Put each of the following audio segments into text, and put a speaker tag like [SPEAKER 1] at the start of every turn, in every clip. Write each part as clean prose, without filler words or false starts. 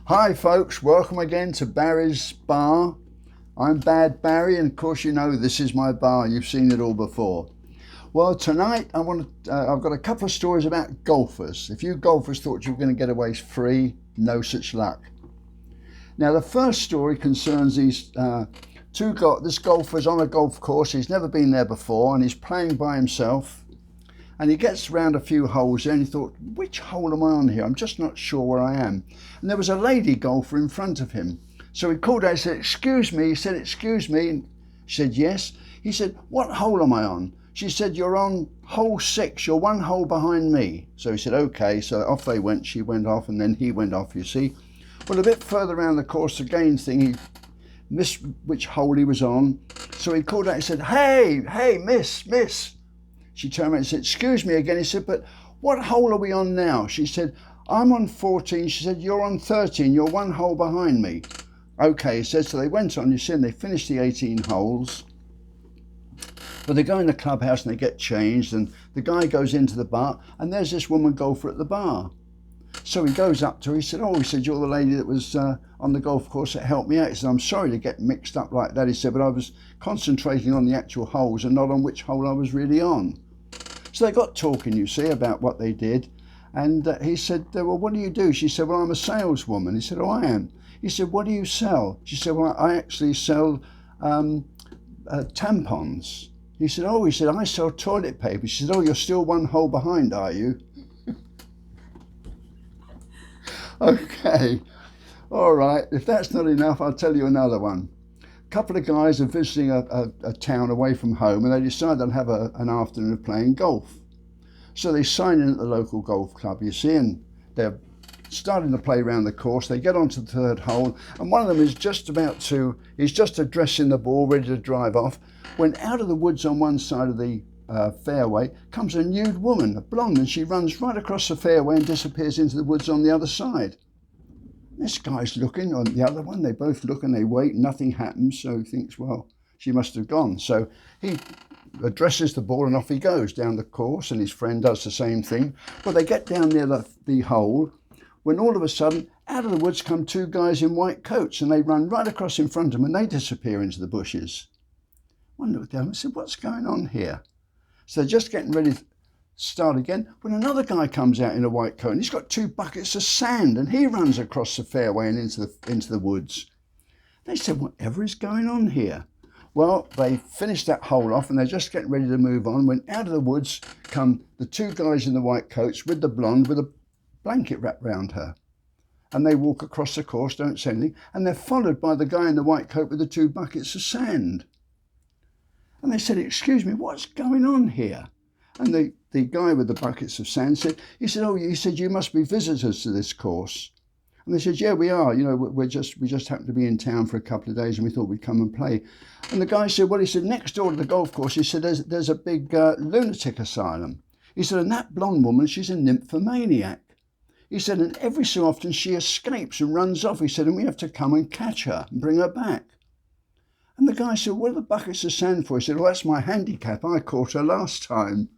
[SPEAKER 1] Hi folks, welcome again to Barry's Bar. I'm Bad Barry, and of course you know this is my bar. You've seen it all before. Well, tonight I've got a couple of stories about golfers. If you golfers thought you were going to get away free, no such luck. Now the first story concerns these this golfer's on a golf course. He's never been there before and he's playing by himself. And he gets around a few holes there and he thought, which hole am I on here? I'm just not sure where I am. And there was a lady golfer in front of him. So he called out and said, excuse me. He said, excuse me. And she said, yes. He said, what hole am I on? She said, you're on hole 6. You're one hole behind me. So he said, okay. So off they went. She went off and then he went off, you see. Well, a bit further around the course again he missed which hole he was on. So he called out and said, hey, miss. She turned around and said, excuse me again. He said, but what hole are we on now? She said, I'm on 14. She said, you're on 13. You're one hole behind me. Okay, he said, so they went on, you see, and they finished the 18 holes. But they go in the clubhouse and they get changed, and the guy goes into the bar, and there's this woman golfer at the bar. So he goes up to her, he said, you're the lady that was on the golf course that helped me out. He said, I'm sorry to get mixed up like that. He said, but I was concentrating on the actual holes and not on which hole I was really on. So they got talking, you see, about what they did. And he said, well, what do you do? She said, well, I'm a saleswoman. He said, oh, I am. He said, what do you sell? She said, well, I actually sell tampons. He said, I sell toilet paper. She said, oh, you're still one hole behind, are you? Okay, all right, if that's not enough, I'll tell you another one. A couple of guys are visiting a town away from home, and they decide they'll have an afternoon of playing golf. So they sign in at the local golf club, you see, and they're starting to play around the course. They get onto the third hole, and one of them is just addressing the ball, ready to drive off, when out of the woods on one side of the fairway comes a nude woman, a blonde, and she runs right across the fairway and disappears into the woods on the other side. This guy's looking on the other one. They both look and they wait. Nothing happens. So he thinks, well, she must have gone. So he addresses the ball and off he goes down the course, and his friend does the same thing. Well, they get down near the hole when all of a sudden out of the woods come two guys in white coats, and they run right across in front of them and they disappear into the bushes. One looked down and said, what's going on here? So they're just getting ready to start again when another guy comes out in a white coat, and he's got 2 buckets of sand, and he runs across the fairway and into the woods. They said, whatever is going on here? Well, they finished that hole off and they're just getting ready to move on when out of the woods come the 2 guys in the white coats with the blonde with a blanket wrapped round her. And they walk across the course, don't say anything, and they're followed by the guy in the white coat with the 2 buckets of sand. And they said, excuse me, what's going on here? And the guy with the buckets of sand said, you must be visitors to this course. And they said, yeah, we are. You know, we just happened to be in town for a couple of days and we thought we'd come and play. And the guy said, next door to the golf course, he said, there's a big lunatic asylum. He said, and that blonde woman, she's a nymphomaniac. He said, and every so often she escapes and runs off. He said, and we have to come and catch her and bring her back. And the guy said, what are the buckets of sand for? He said, well, that's my handicap. I caught her last time.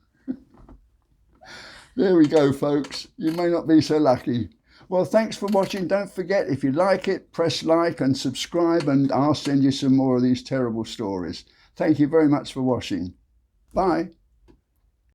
[SPEAKER 1] There we go, folks. You may not be so lucky. Well, thanks for watching. Don't forget, if you like it, press like and subscribe, and I'll send you some more of these terrible stories. Thank you very much for watching. Bye.